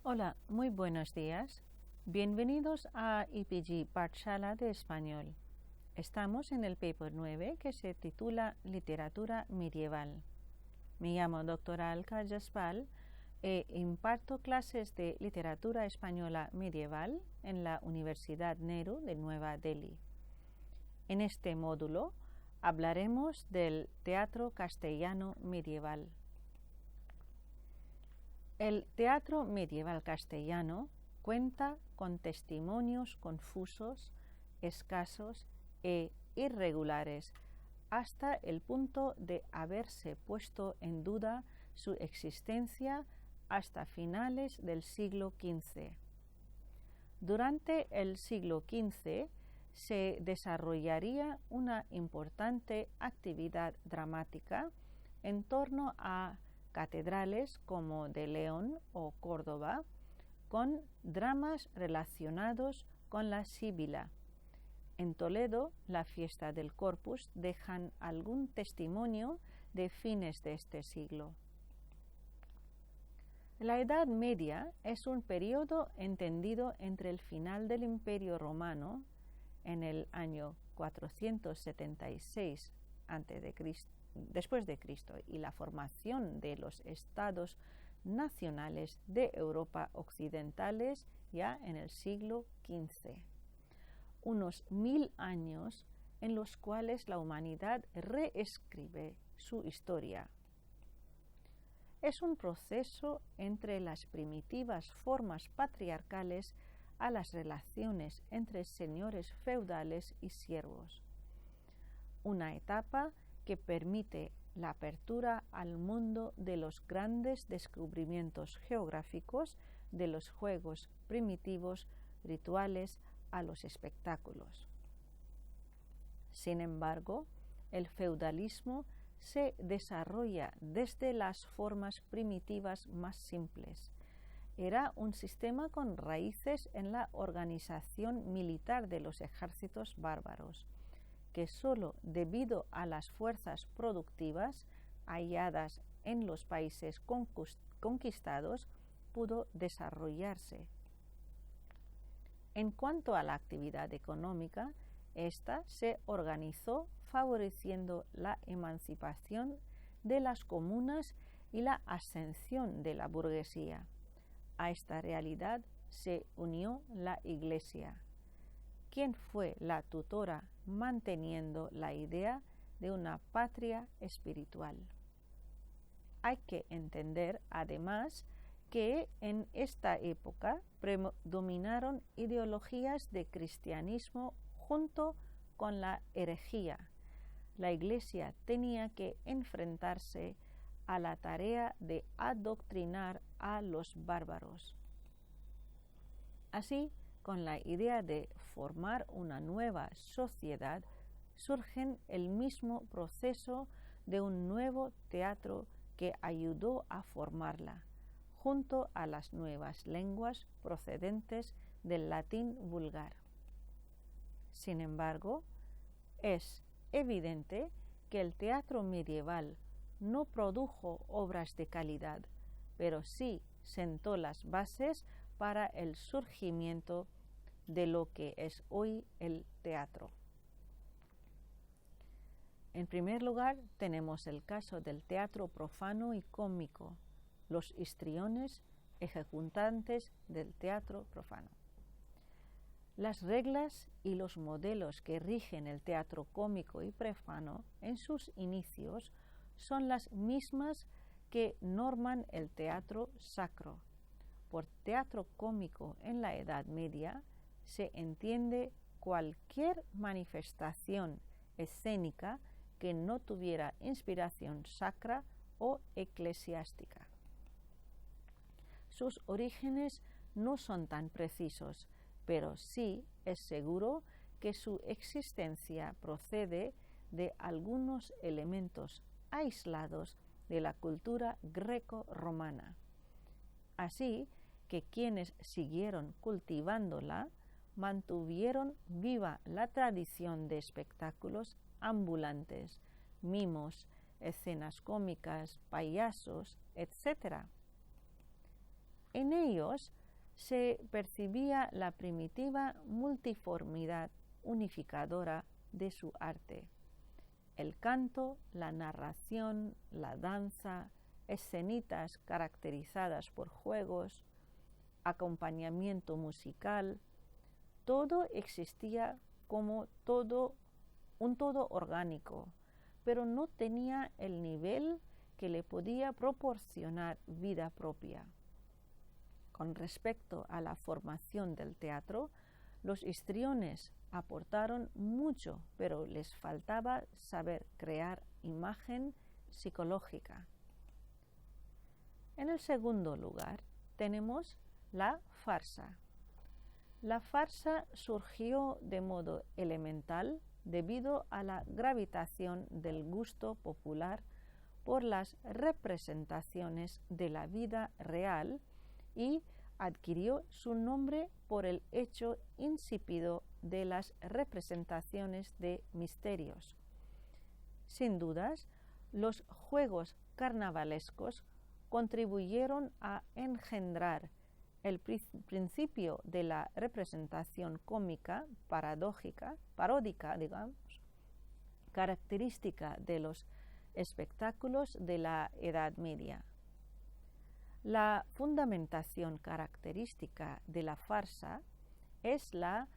Hola, muy buenos días. Bienvenidos a EPG Pathshala de Español. Estamos en el paper 9 que se titula Literatura Medieval. Me llamo doctora Alka Jaspal e imparto clases de literatura española medieval en la Universidad Nehru de Nueva Delhi. En este módulo hablaremos del teatro castellano medieval. El teatro medieval castellano cuenta con testimonios confusos, escasos e irregulares hasta el punto de haberse puesto en duda su existencia hasta finales del siglo XV. Durante el siglo XV se desarrollaría una importante actividad dramática en torno a catedrales como de León o Córdoba, con dramas relacionados con la Sibila. En Toledo, la fiesta del Corpus dejan algún testimonio de fines de este siglo. La Edad Media es un periodo entendido entre el final del Imperio Romano, en el año 476 después de Cristo, y la formación de los estados nacionales de Europa occidentales ya en el siglo XV. Unos 1000 años en los cuales la humanidad reescribe su historia. Es un proceso entre las primitivas formas patriarcales a las relaciones entre señores feudales y siervos. Una etapa que permite la apertura al mundo de los grandes descubrimientos geográficos, de los juegos primitivos, rituales, a los espectáculos. Sin embargo, el feudalismo se desarrolla desde las formas primitivas más simples. Era un sistema con raíces en la organización militar de los ejércitos bárbaros, que solo debido a las fuerzas productivas halladas en los países conquistados pudo desarrollarse. En cuanto a la actividad económica, esta se organizó favoreciendo la emancipación de las comunas y la ascensión de la burguesía. A esta realidad se unió la Iglesia, quien fue la tutora manteniendo la idea de una patria espiritual. Hay que entender, además, que en esta época predominaron ideologías de cristianismo junto con la herejía. La Iglesia tenía que enfrentarse a la tarea de adoctrinar a los bárbaros. Así, con la idea de formar una nueva sociedad, surge el mismo proceso de un nuevo teatro que ayudó a formarla, junto a las nuevas lenguas procedentes del latín vulgar. Sin embargo, es evidente que el teatro medieval no produjo obras de calidad, pero sí sentó las bases para el surgimiento de lo que es hoy el teatro. En primer lugar, tenemos el caso del teatro profano y cómico, los histriones ejecutantes del teatro profano. Las reglas y los modelos que rigen el teatro cómico y profano en sus inicios son las mismas que norman el teatro sacro. Por teatro cómico en la Edad Media se entiende cualquier manifestación escénica que no tuviera inspiración sacra o eclesiástica. Sus orígenes no son tan precisos, pero sí es seguro que su existencia procede de algunos elementos aislados de la cultura greco-romana. Así que quienes siguieron cultivándola mantuvieron viva la tradición de espectáculos ambulantes, mimos, escenas cómicas, payasos, etc. En ellos se percibía la primitiva multiformidad unificadora de su arte. El canto, la narración, la danza, escenitas caracterizadas por juegos, acompañamiento musical, todo existía como un todo orgánico, pero no tenía el nivel que le podía proporcionar vida propia. Con respecto a la formación del teatro, los histriones aportaron mucho, pero les faltaba saber crear imagen psicológica. En el segundo lugar tenemos la farsa. La farsa surgió de modo elemental debido a la gravitación del gusto popular por las representaciones de la vida real y adquirió su nombre por el hecho insípido de las representaciones de misterios. Sin dudas, los juegos carnavalescos contribuyeron a engendrar el principio de la representación cómica, paródica, característica de los espectáculos de la Edad Media. La fundamentación característica de la farsa es la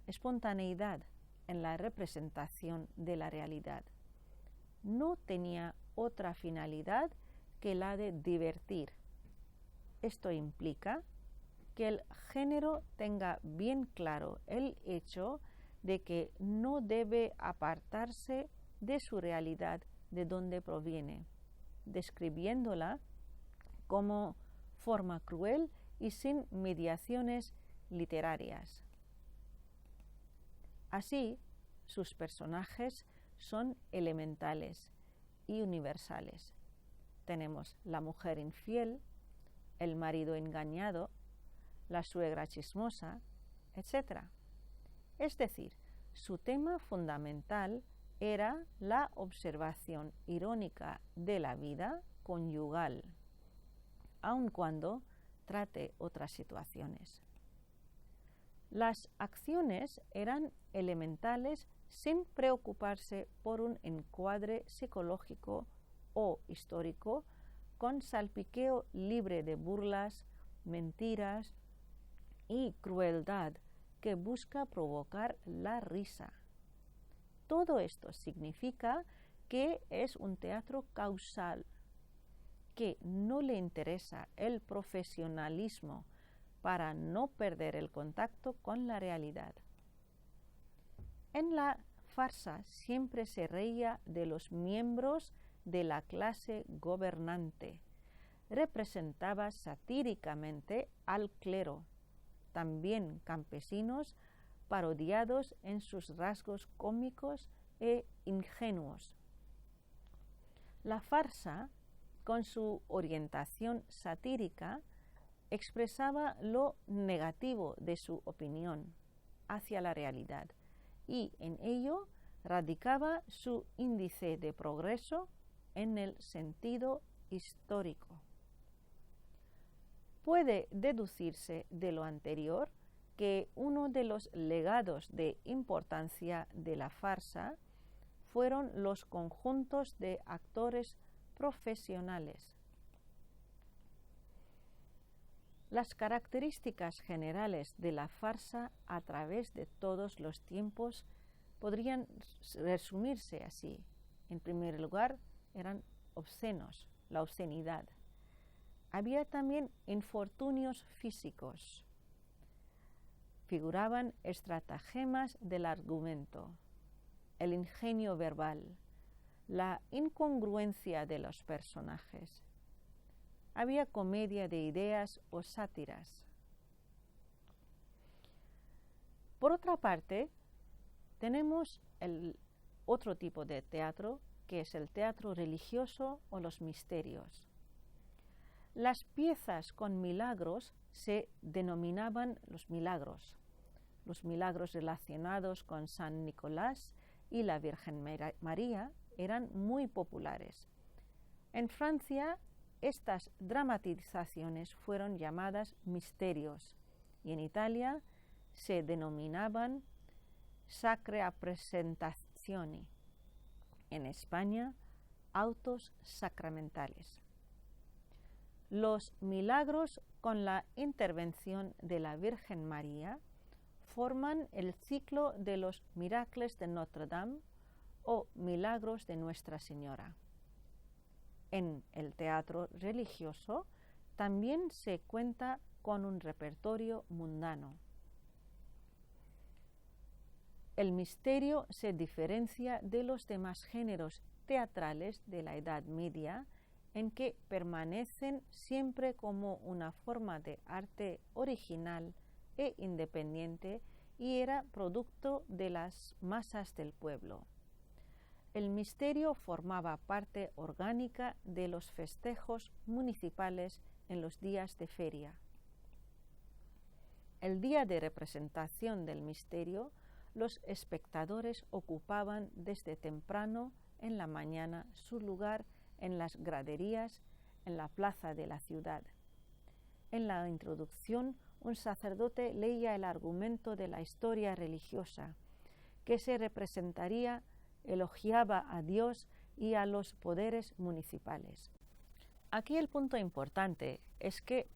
espontaneidad en la representación de la realidad. No tenía otra finalidad que la de divertir. Esto implica que el género tenga bien claro el hecho de que no debe apartarse de su realidad de donde proviene, describiéndola como forma cruel y sin mediaciones literarias. Así, sus personajes son elementales y universales. Tenemos la mujer infiel, el marido engañado, la suegra chismosa, etc. Es decir, su tema fundamental era la observación irónica de la vida conyugal, aun cuando trate otras situaciones. Las acciones eran elementales sin preocuparse por un encuadre psicológico o histórico con salpiqueo libre de burlas, mentiras y crueldad que busca provocar la risa. Todo esto significa que es un teatro causal, que no le interesa el profesionalismo para no perder el contacto con la realidad. En la farsa siempre se reía de los miembros de la clase gobernante. Representaba satíricamente al clero, también campesinos, parodiados en sus rasgos cómicos e ingenuos. La farsa, con su orientación satírica, expresaba lo negativo de su opinión hacia la realidad y en ello radicaba su índice de progreso en el sentido histórico. Puede deducirse de lo anterior que uno de los legados de importancia de la farsa fueron los conjuntos de actores profesionales. Las características generales de la farsa a través de todos los tiempos podrían resumirse así. En primer lugar, eran obscenos, la obscenidad. Había también infortunios físicos. Figuraban estratagemas del argumento, el ingenio verbal, la incongruencia de los personajes. Había comedia de ideas o sátiras. Por otra parte, tenemos el otro tipo de teatro, que es el teatro religioso o los misterios. Las piezas con milagros se denominaban los milagros relacionados con San Nicolás y la Virgen María eran muy populares. En Francia estas dramatizaciones fueron llamadas misterios y en Italia se denominaban sacre presentazioni, en España autos sacramentales. Los milagros con la intervención de la Virgen María forman el ciclo de los Miracles de Notre Dame o Milagros de Nuestra Señora. En el teatro religioso también se cuenta con un repertorio mundano. El misterio se diferencia de los demás géneros teatrales de la Edad Media en que permanecen siempre como una forma de arte original e independiente y era producto de las masas del pueblo. El misterio formaba parte orgánica de los festejos municipales en los días de feria. El día de representación del misterio, los espectadores ocupaban desde temprano en la mañana su lugar en las graderías en la plaza de la ciudad. En la introducción, un sacerdote leía el argumento de la historia religiosa, que se representaría, elogiaba a Dios y a los poderes municipales. Aquí el punto importante es que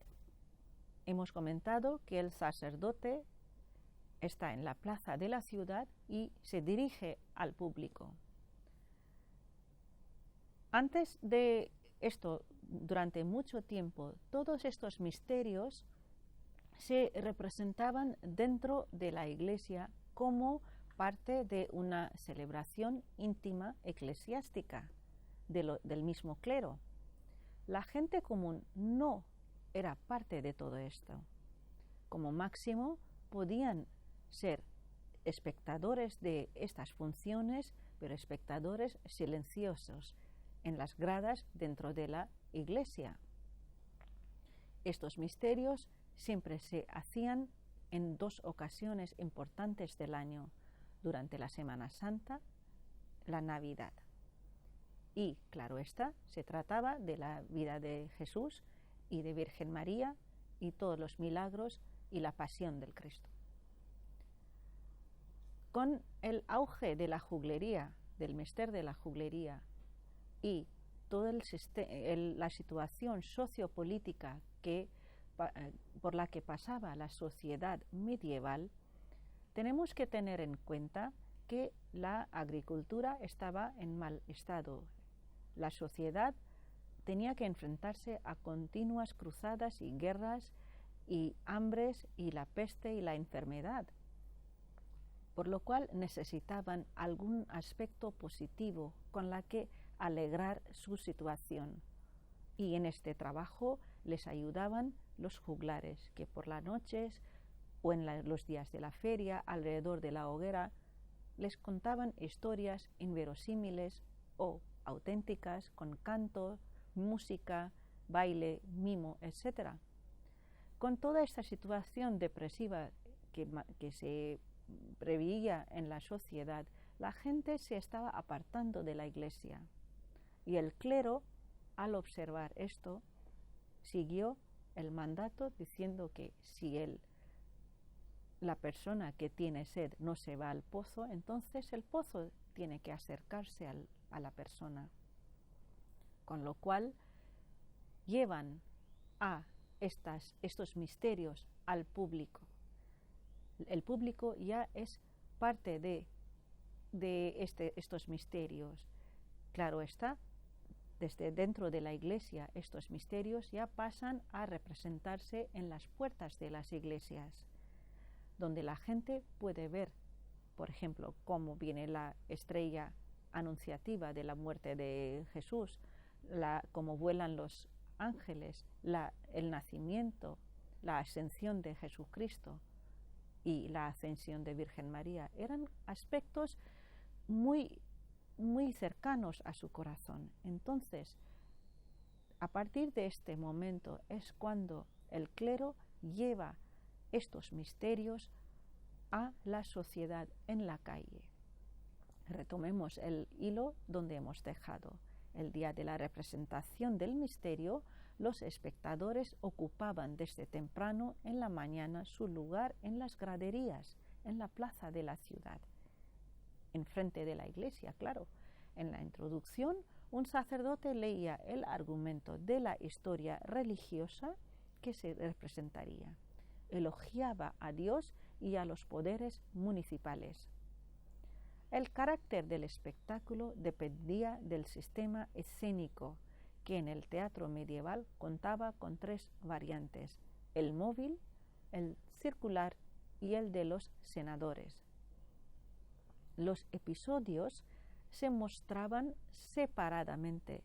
hemos comentado que el sacerdote está en la plaza de la ciudad y se dirige al público. Antes de esto, durante mucho tiempo, todos estos misterios se representaban dentro de la iglesia como parte de una celebración íntima eclesiástica del mismo clero. La gente común no era parte de todo esto. Como máximo, podían ser espectadores de estas funciones, pero espectadores silenciosos en las gradas dentro de la iglesia. Estos misterios siempre se hacían en dos ocasiones importantes del año, durante la Semana Santa, la Navidad. Y, claro está, se trataba de la vida de Jesús y de Virgen María y todos los milagros y la pasión del Cristo. Con el auge de la juglería, del mester de la juglería y toda la situación sociopolítica por la que pasaba la sociedad medieval, tenemos que tener en cuenta que la agricultura estaba en mal estado. La sociedad tenía que enfrentarse a continuas cruzadas y guerras y hambres y la peste y la enfermedad, por lo cual necesitaban algún aspecto positivo con la que alegrar su situación. Y en este trabajo les ayudaban los juglares, que por las noches o en los días de la feria, alrededor de la hoguera, les contaban historias inverosímiles o auténticas con canto, música, baile, mimo, etc. Con toda esta situación depresiva que se preveía en la sociedad, la gente se estaba apartando de la iglesia. Y el clero, al observar esto, siguió el mandato diciendo que si la persona que tiene sed no se va al pozo, entonces el pozo tiene que acercarse a la persona. Con lo cual llevan a estos misterios al público. El público ya es parte de estos misterios. Claro está, desde dentro de la iglesia estos misterios ya pasan a representarse en las puertas de las iglesias, donde la gente puede ver, por ejemplo, cómo viene la estrella anunciativa de la muerte de Jesús, cómo vuelan los ángeles, el nacimiento, la ascensión de Jesucristo y la ascensión de Virgen María. Eran aspectos muy, muy cercanos a su corazón. Entonces, a partir de este momento es cuando el clero lleva estos misterios a la sociedad en la calle. Retomemos el hilo donde hemos dejado. El día de la representación del misterio, los espectadores ocupaban desde temprano en la mañana su lugar en las graderías, en la plaza de la ciudad, enfrente de la iglesia, claro. En la introducción, un sacerdote leía el argumento de la historia religiosa que se representaría. Elogiaba a Dios y a los poderes municipales. El carácter del espectáculo dependía del sistema escénico, que en el teatro medieval contaba con 3 variantes: el móvil, el circular y el de los senadores. Los episodios se mostraban separadamente,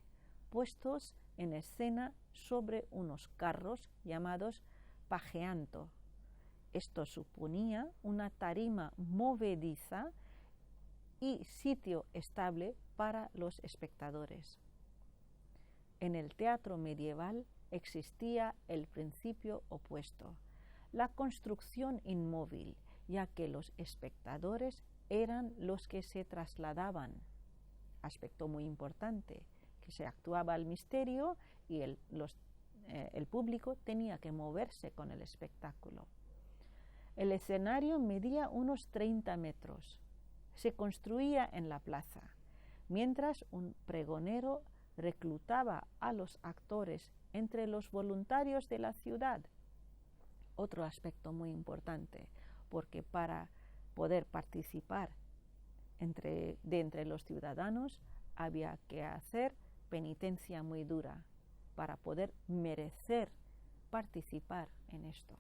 puestos en escena sobre unos carros llamados pageanto. Esto suponía una tarima movediza y sitio estable para los espectadores. En el teatro medieval existía el principio opuesto, la construcción inmóvil, ya que los espectadores eran los que se trasladaban. Aspecto muy importante, que se actuaba el misterio y el público tenía que moverse con el espectáculo. El escenario medía unos 30 metros. Se construía en la plaza, mientras un pregonero reclutaba a los actores entre los voluntarios de la ciudad. Otro aspecto muy importante, porque para poder participar entre los ciudadanos había que hacer penitencia muy dura para poder merecer participar en esto.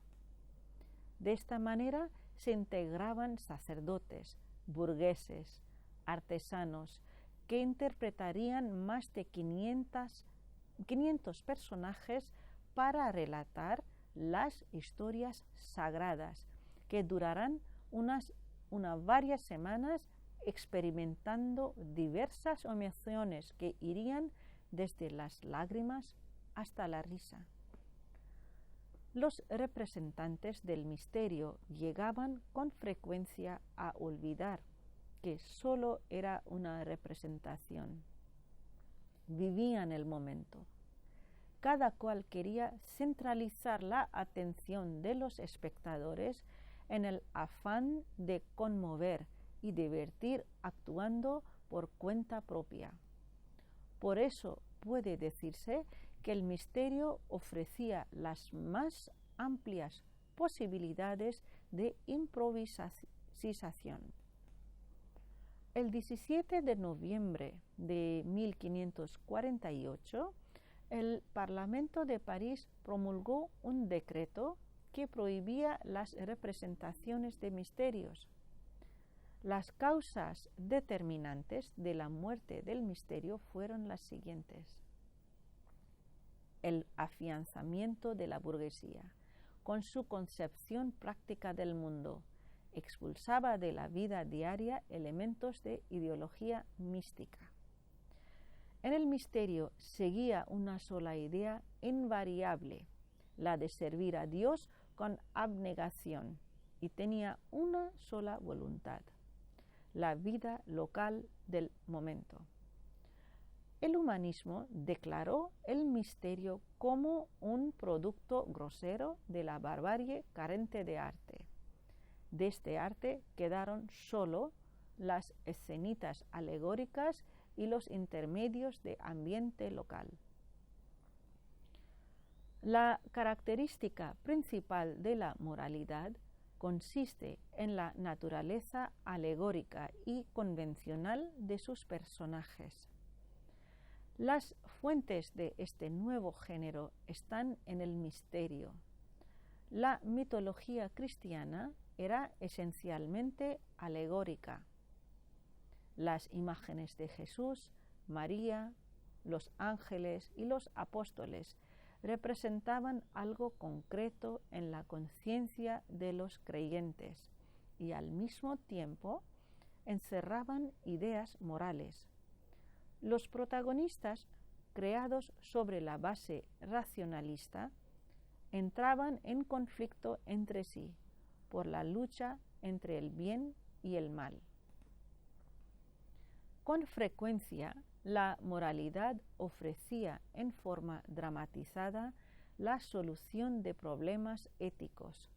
De esta manera se integraban sacerdotes, burgueses, artesanos, que interpretarían más de 500 personajes para relatar las historias sagradas, que durarán varias semanas, experimentando diversas emociones que irían desde las lágrimas hasta la risa. Los representantes del misterio llegaban con frecuencia a olvidar que solo era una representación. Vivían el momento. Cada cual quería centralizar la atención de los espectadores en el afán de conmover y divertir actuando por cuenta propia. Por eso puede decirse que el misterio ofrecía las más amplias posibilidades de improvisación. El 17 de noviembre de 1548, el Parlamento de París promulgó un decreto que prohibía las representaciones de misterios. Las causas determinantes de la muerte del misterio fueron las siguientes: el afianzamiento de la burguesía, con su concepción práctica del mundo, expulsaba de la vida diaria elementos de ideología mística. En el misterio seguía una sola idea invariable, la de servir a Dios con abnegación, y tenía una sola voluntad: la vida local del momento. El humanismo declaró el misterio como un producto grosero de la barbarie carente de arte. De este arte quedaron solo las escenitas alegóricas y los intermedios de ambiente local. La característica principal de la moralidad consiste en la naturaleza alegórica y convencional de sus personajes. Las fuentes de este nuevo género están en el misterio. La mitología cristiana era esencialmente alegórica. Las imágenes de Jesús, María, los ángeles y los apóstoles representaban algo concreto en la conciencia de los creyentes y al mismo tiempo encerraban ideas morales. Los protagonistas, creados sobre la base racionalista, entraban en conflicto entre sí por la lucha entre el bien y el mal. Con frecuencia, la moralidad ofrecía en forma dramatizada la solución de problemas éticos.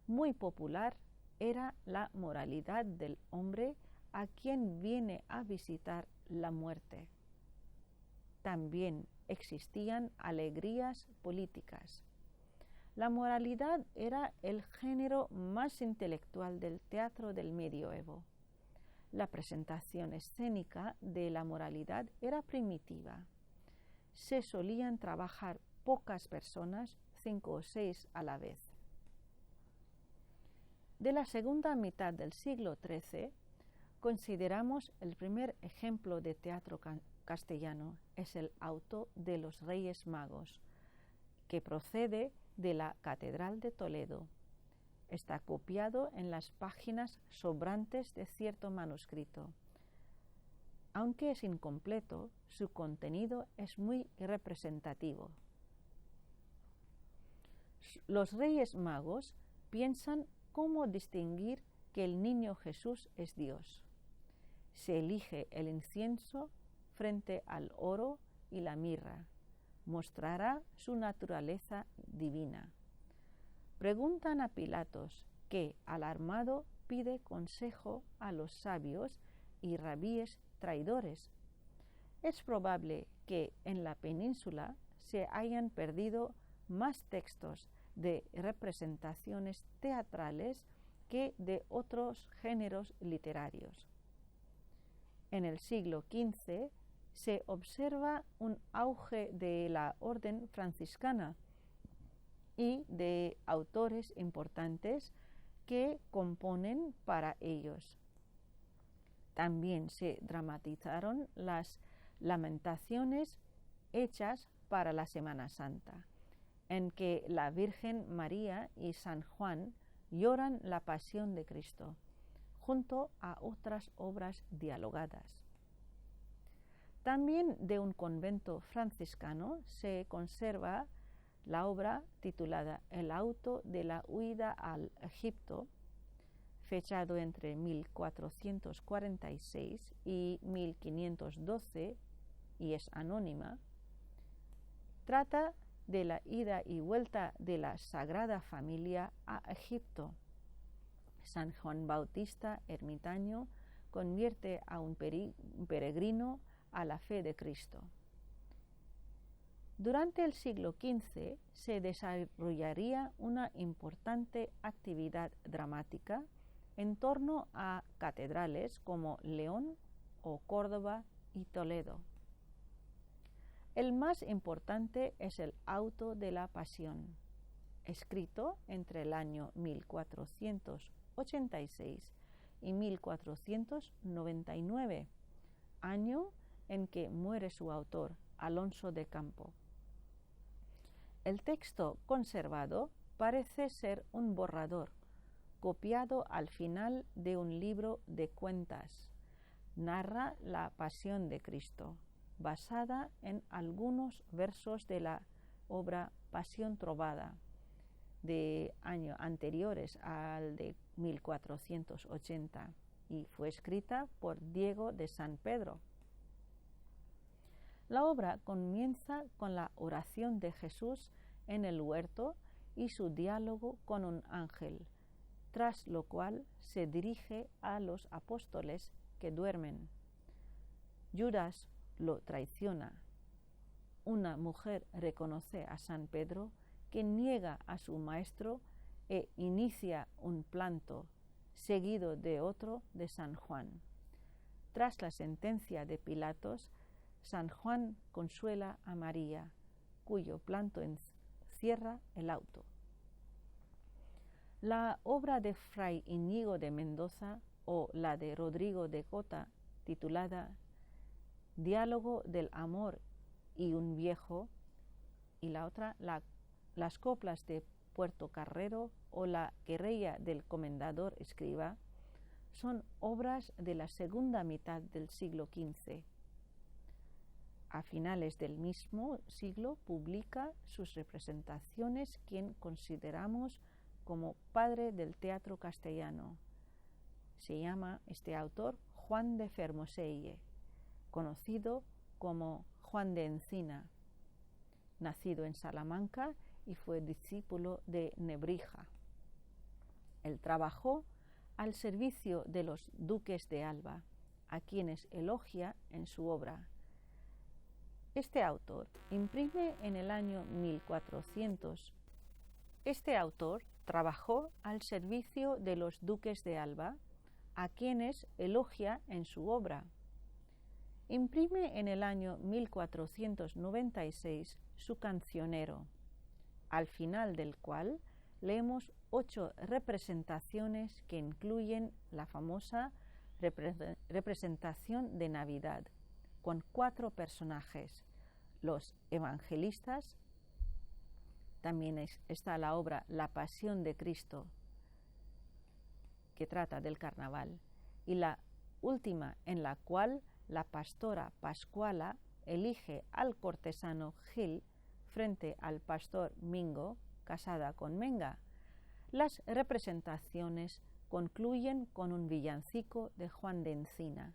Muy popular era la moralidad del hombre a quien viene a visitar la muerte. También existían alegrías políticas. La moralidad era el género más intelectual del teatro del medioevo. La presentación escénica de la moralidad era primitiva. Se solían trabajar pocas personas, 5 o 6 a la vez. De la segunda mitad del siglo XIII, consideramos el primer ejemplo de teatro castellano, es el auto de los Reyes Magos, que procede de la Catedral de Toledo. Está copiado en las páginas sobrantes de cierto manuscrito. Aunque es incompleto, su contenido es muy representativo. Los Reyes Magos piensan cómo distinguir que el niño Jesús es Dios. Se elige el incienso frente al oro y la mirra. Mostrará su naturaleza divina. Preguntan a Pilatos, que, alarmado, pide consejo a los sabios y rabíes traidores. Es probable que en la península se hayan perdido más textos de representaciones teatrales que de otros géneros literarios. En el siglo XV se observa un auge de la orden franciscana y de autores importantes que componen para ellos. También se dramatizaron las lamentaciones hechas para la Semana Santa, en que la Virgen María y San Juan lloran la pasión de Cristo, junto a otras obras dialogadas. También de un convento franciscano se conserva la obra titulada El auto de la huida al Egipto, fechado entre 1446 y 1512, y es anónima. Trata de la ida y vuelta de la Sagrada Familia a Egipto. San Juan Bautista, ermitaño, convierte a un peregrino a la fe de Cristo. Durante el siglo XV se desarrollaría una importante actividad dramática en torno a catedrales como León o Córdoba y Toledo. El más importante es el auto de la Pasión, escrito entre el año 1486 y 1499, año en que muere su autor, Alonso de Campo. El texto conservado parece ser un borrador, copiado al final de un libro de cuentas. Narra la pasión de Cristo, basada en algunos versos de la obra Pasión Trovada, de años anteriores al de 1480, y fue escrita por Diego de San Pedro. La obra comienza con la oración de Jesús en el huerto y su diálogo con un ángel, tras lo cual se dirige a los apóstoles que duermen. Judas lo traiciona. Una mujer reconoce a San Pedro, que niega a su maestro e inicia un planto, seguido de otro de San Juan. Tras la sentencia de Pilatos, San Juan consuela a María, cuyo planto encierra el auto. La obra de Fray Íñigo de Mendoza o la de Rodrigo de Cota, titulada Diálogo del amor y un viejo, y la otra, las coplas de Puerto Carrero o la querella del comendador escriba, son obras de la segunda mitad del siglo XV. A finales del mismo siglo publica sus representaciones quien consideramos como padre del teatro castellano. Se llama este autor Juan de Fermoselle, conocido como Juan de Encina, nacido en Salamanca y fue discípulo de Nebrija. Él trabajó al servicio de los duques de Alba, a quienes elogia en su obra. Este autor imprime en el año 1400. Este autor trabajó al servicio de los duques de Alba, a quienes elogia en su obra. Imprime en el año 1496 su cancionero, al final del cual leemos 8 representaciones que incluyen la famosa representación de Navidad, con 4 personajes: los evangelistas, también está la obra La Pasión de Cristo, que trata del carnaval, y la última en la cual la pastora Pascuala elige al cortesano Gil frente al pastor Mingo, casada con Menga. Las representaciones concluyen con un villancico de Juan de Encina.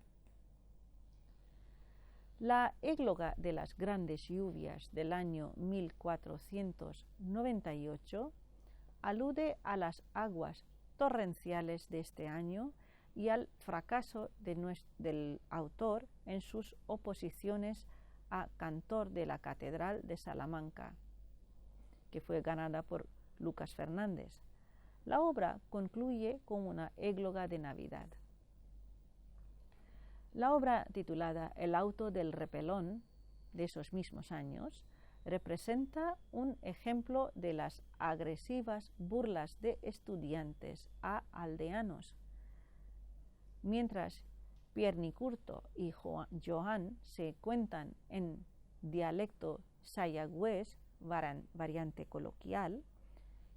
La égloga de las grandes lluvias del año 1498 alude a las aguas torrenciales de este año y al fracaso del autor en sus oposiciones a cantor de la Catedral de Salamanca, que fue ganada por Lucas Fernández. La obra concluye con una égloga de Navidad. La obra titulada El auto del repelón, de esos mismos años, representa un ejemplo de las agresivas burlas de estudiantes a aldeanos. Mientras Piernicurto y Joan se cuentan en dialecto sayagüés, variante coloquial,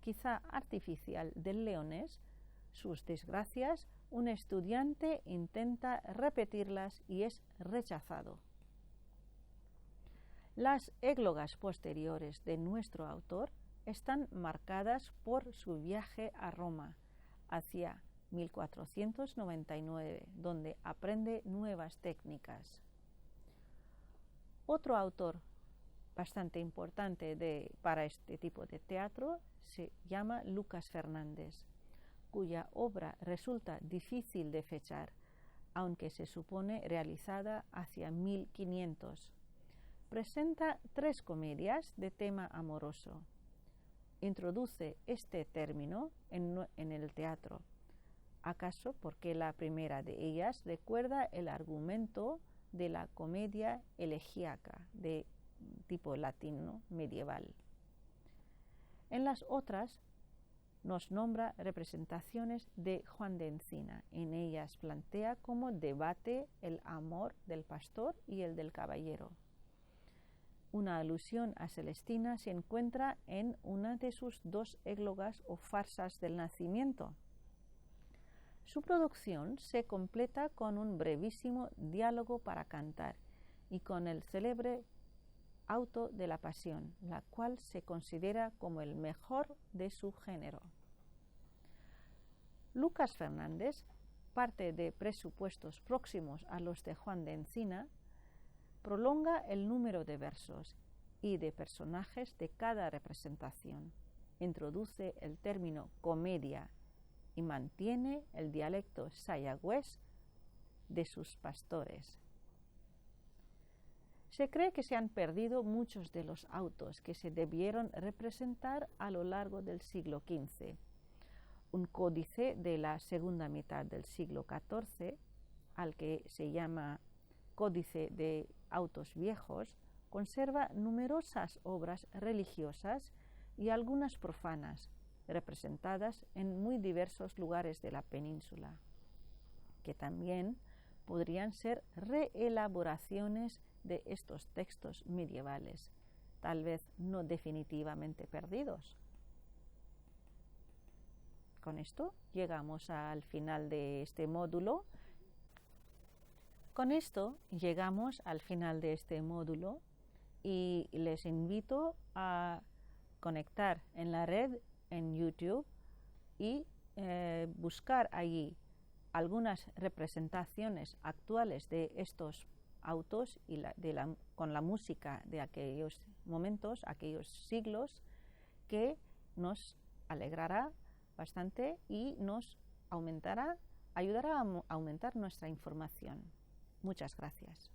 quizá artificial del leonés, sus desgracias, un estudiante intenta repetirlas y es rechazado. Las églogas posteriores de nuestro autor están marcadas por su viaje a Roma hacia 1499, donde aprende nuevas técnicas. Otro autor bastante importante para este tipo de teatro se llama Lucas Fernández, cuya obra resulta difícil de fechar, aunque se supone realizada hacia 1500. Presenta 3 comedias de tema amoroso. Introduce este término en el teatro, acaso porque la primera de ellas recuerda el argumento de la comedia elegíaca de tipo latino medieval. En las otras nos nombra representaciones de Juan de Encina. En ellas plantea como debate el amor del pastor y el del caballero. Una alusión a Celestina se encuentra en una de sus 2 églogas o farsas del nacimiento. Su producción se completa con un brevísimo diálogo para cantar y con el célebre auto de la Pasión, la cual se considera como el mejor de su género. Lucas Fernández parte de presupuestos próximos a los de Juan de Encina, prolonga el número de versos y de personajes de cada representación, introduce el término comedia y mantiene el dialecto sayagüés de sus pastores. Se cree que se han perdido muchos de los autos que se debieron representar a lo largo del siglo XV. Un códice de la segunda mitad del siglo XIV, al que se llama Códice de Autos Viejos, conserva numerosas obras religiosas y algunas profanas, representadas en muy diversos lugares de la península, que también podrían ser reelaboraciones de estos textos medievales, tal vez no definitivamente perdidos. Con esto llegamos al final de este módulo. Y les invito a conectar en la red en YouTube y buscar allí algunas representaciones actuales de estos autos y con la música de aquellos momentos, aquellos siglos, que nos alegrará bastante y nos ayudará a aumentar nuestra información. Muchas gracias.